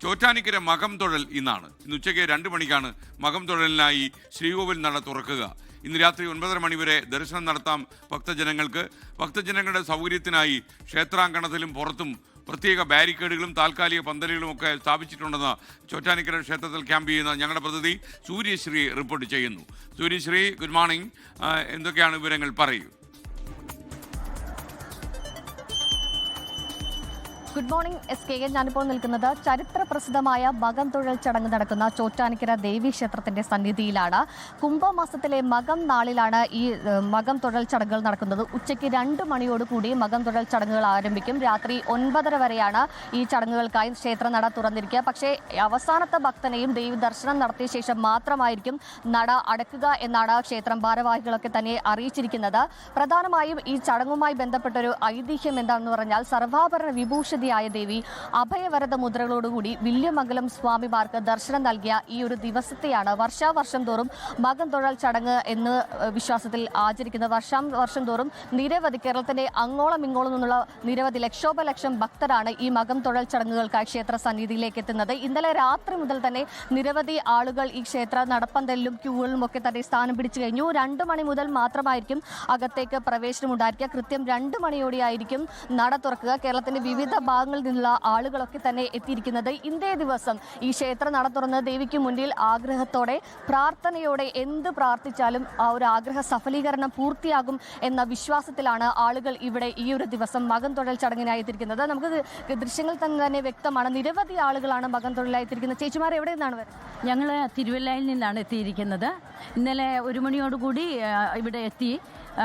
ചോറ്റാനിക്കര മകം തൊഴൽ ഇന്ന് ഉച്ചയ്ക്ക് 2 മണിക്കാണ് മകം തൊഴലിനായി ശ്രീകോവിൽ നട തുറക്കുക. ഇന്ന് രാത്രി 9:30 മണി വരെ ദർശനം നടത്താം ഭക്തജനങ്ങൾക്ക്. ഭക്തജനങ്ങളുടെ സൗകര്യത്തിനായി ക്ഷേത്രാങ്കണത്തിലും പുറത്തും പ്രത്യേക ബാരിക്കേഡുകളും താൽക്കാലിക പന്തലുകളും ഒക്കെ സ്ഥാപിച്ചിട്ടുണ്ടെന്ന് ചോറ്റാനിക്കര ക്ഷേത്രത്തിൽ ക്യാമ്പ് ചെയ്യുന്ന ഞങ്ങളുടെ പ്രതിനിധി സൂര്യശ്രീ റിപ്പോർട്ട് ചെയ്യുന്നു. Suryasree, good morning. എന്തൊക്കെയാണ് വിവരങ്ങൾ? പറയൂ. Good morning SK. ഞാനിപ്പോൾ നിൽക്കുന്നത് ചരിത്ര പ്രസിദ്ധമായ മകം തൊഴൽ ചടങ്ങ് നടക്കുന്ന ചോറ്റാനിക്കര ദേവീ ക്ഷേത്രത്തിന്റെ സന്നിധിയിലാണ്. കുംഭമാസത്തിലെ മകം നാളിലാണ് ഈ മകം തൊഴൽ ചടങ്ങുകൾ നടക്കുന്നത്. ഉച്ചയ്ക്ക് 2 മണിയോടുകൂടി മകം തൊഴൽ ചടങ്ങുകൾ ആരംഭിക്കും. രാത്രി 9:30 വരെയാണ് ഈ ചടങ്ങുകൾക്കായി ക്ഷേത്രനട തുറന്നിരിക്കുക. പക്ഷേ അവസാനത്തെ ഭക്തനെയും ദേവി ദർശനം നടത്തിയ ശേഷം മാത്രമായിരിക്കും നട അടയ്ക്കുക എന്നാണ് ക്ഷേത്രം ഭാരവാഹികളൊക്കെ തന്നെ അറിയിച്ചിരിക്കുന്നത്. പ്രധാനമായും ഈ ചടങ്ങുമായി ബന്ധപ്പെട്ടൊരു ഐതിഹ്യം എന്താണെന്ന് പറഞ്ഞാൽ, സർവാഭരണ വിഭൂഷ ദേവി അഭയവരത മുദ്രകളോടുകൂടി വില്യമംഗലം സ്വാമിമാർക്ക് ദർശനം നൽകിയ ഈ ഒരു ദിവസത്തെയാണ് വർഷാവർഷം തോറും മകം തൊഴൽ ചടങ്ങ് എന്ന് വിശ്വാസത്തിൽ ആചരിക്കുന്നത്. വർഷം തോറും നിരവധി കേരളത്തിന്റെ അങ്ങോളം ഇങ്ങോളം നിന്നുള്ള നിരവധി ലക്ഷോപലക്ഷം ഭക്തരാണ് ഈ മകം തൊഴൽ ചടങ്ങുകൾക്കായി ക്ഷേത്ര സന്നിധിയിലേക്ക് എത്തുന്നത്. ഇന്നലെ രാത്രി മുതൽ തന്നെ നിരവധി ആളുകൾ ഈ ക്ഷേത്ര നടപ്പന്തലിലും ക്യൂകളിലും ഒക്കെ തന്നെ സ്ഥാനം പിടിച്ചു കഴിഞ്ഞു. 2 മണി മുതൽ മാത്രമായിരിക്കും അകത്തേക്ക് പ്രവേശനം ഉണ്ടായിരിക്കുക. കൃത്യം 2 മണിയോടെയായിരിക്കും നട തുറക്കുക. കേരളത്തിന്റെ വിവിധ ഭാഗങ്ങളിൽ നിന്നുള്ള ആളുകളൊക്കെ തന്നെ എത്തിയിരിക്കുന്നത്. ഇന്നേ ദിവസം ഈ ക്ഷേത്ര നട തുറന്ന് ദേവിക്ക് മുന്നിൽ ആഗ്രഹത്തോടെ പ്രാർത്ഥനയോടെ എന്ത് പ്രാർത്ഥിച്ചാലും ആ ഒരു ആഗ്രഹ സഫലീകരണം പൂർത്തിയാകും എന്ന വിശ്വാസത്തിലാണ് ആളുകൾ ഇവിടെ ഈ ഒരു ദിവസം മകം തൊഴൽ ചടങ്ങിനായി എത്തിയിരിക്കുന്നത്. നമുക്ക് ദൃശ്യങ്ങൾ തന്നെ വ്യക്തമാണ്. നിരവധി ആളുകളാണ് മകം തൊഴിലായി എത്തിയിരിക്കുന്നത്. ചേച്ചിമാർ എവിടെ നിന്നാണ് വരുന്നത്? ഞങ്ങൾ തിരുവല്ലയിൽ നിന്നാണ് എത്തിയിരിക്കുന്നത്. ഇന്നലെ 1 മണിയോടുകൂടി ഇവിടെ എത്തി.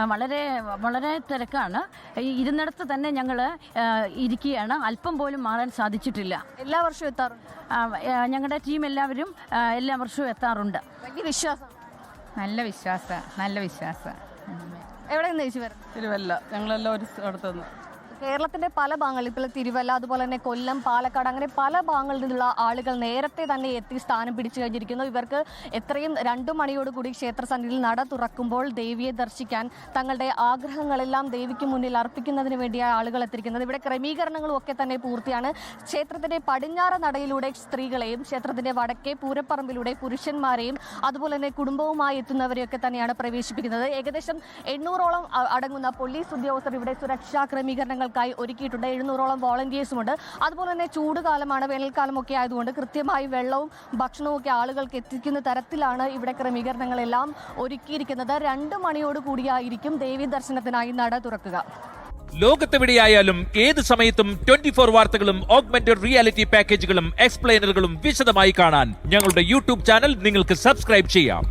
വളരെ വളരെ തിരക്കാണ്. ഇരുന്നിടത്ത് തന്നെ ഞങ്ങൾ ഇരിക്കുകയാണ്. അല്പം പോലും മാറാൻ സാധിച്ചിട്ടില്ല. എല്ലാ വർഷവും എത്താറുണ്ട്. ഞങ്ങളുടെ ടീം എല്ലാവരും എല്ലാ വർഷവും എത്താറുണ്ട്. വലിയ വിശ്വാസം. നല്ല വിശ്വാസം. എവിടെ നിന്ന് ചേച്ചി വരുന്നത്? തിരുവല്ല. ഞങ്ങളെല്ലാം ഒരു സ്ഥലത്തുനിന്ന്. കേരളത്തിന്റെ പല ഭാഗങ്ങളിൽ, ഇപ്പോൾ തിരുവല്ല, അതുപോലെ തന്നെ കൊല്ലം, പാലക്കാട്, അങ്ങനെ പല ഭാഗങ്ങളിൽ നിന്നുള്ള ആളുകൾ നേരത്തെ തന്നെ എത്തി സ്ഥാനം പിടിച്ചു കഴിഞ്ഞിരിക്കുന്നു. ഇവർക്ക് എത്രയും 2 മണിയോടുകൂടി ക്ഷേത്ര സന്നിധിയിൽ നട തുറക്കുമ്പോൾ ദേവിയെ ദർശിക്കാൻ തങ്ങളുടെ ആഗ്രഹങ്ങളെല്ലാം ദേവിക്ക് മുന്നിൽ അർപ്പിക്കുന്നതിന് വേണ്ടിയാണ് ആളുകൾ എത്തിയിരിക്കുന്നത്. ഇവിടെ ക്രമീകരണങ്ങളും ഒക്കെ തന്നെ പൂർത്തിയാണ്. ക്ഷേത്രത്തിന്റെ പടിഞ്ഞാറ് നടയിലൂടെ സ്ത്രീകളെയും ക്ഷേത്രത്തിന്റെ വടക്കേ പൂരപ്പറമ്പിലൂടെ പുരുഷന്മാരെയും അതുപോലെ തന്നെ കുടുംബവുമായി എത്തുന്നവരെയൊക്കെ തന്നെയാണ് പ്രവേശിപ്പിക്കുന്നത്. ഏകദേശം 800ഓളം അടങ്ങുന്ന പോലീസ് ഉദ്യോഗസ്ഥർ ഇവിടെ സുരക്ഷാ ക്രമീകരണങ്ങൾ ഒരുക്കിയിട്ടുണ്ട്. 700ഓളം വോളണ്ടിയേഴ്സുമുണ്ട്. അതുപോലെ തന്നെ ചൂടുകാലമാണ്, വേനൽക്കാലമൊക്കെ ആയതുകൊണ്ട് കൃത്യമായി വെള്ളവും ഭക്ഷണവും ഒക്കെ ആളുകൾക്ക് എത്തിക്കുന്ന തരത്തിലാണ് ഇവിടെ ക്രമീകരണങ്ങളെല്ലാം ഒരുക്കിയിരിക്കുന്നത്. 2 മണിയോട് കൂടിയായിരിക്കും ദേവി ദർശനത്തിനായി നട തുറക്കുക. ലോകത്തെവിടെയായാലും ഏത് സമയത്തും 24 വാർത്തകളും ഓഗ്മെന്റഡ് റിയാലിറ്റി പാക്കേജുകളും എക്സ്പ്ലെയിനറുകളും വിശദമായി കാണാൻ ഞങ്ങളുടെ YouTube ചാനൽ നിങ്ങൾക്ക് സബ്സ്ക്രൈബ് ചെയ്യാം.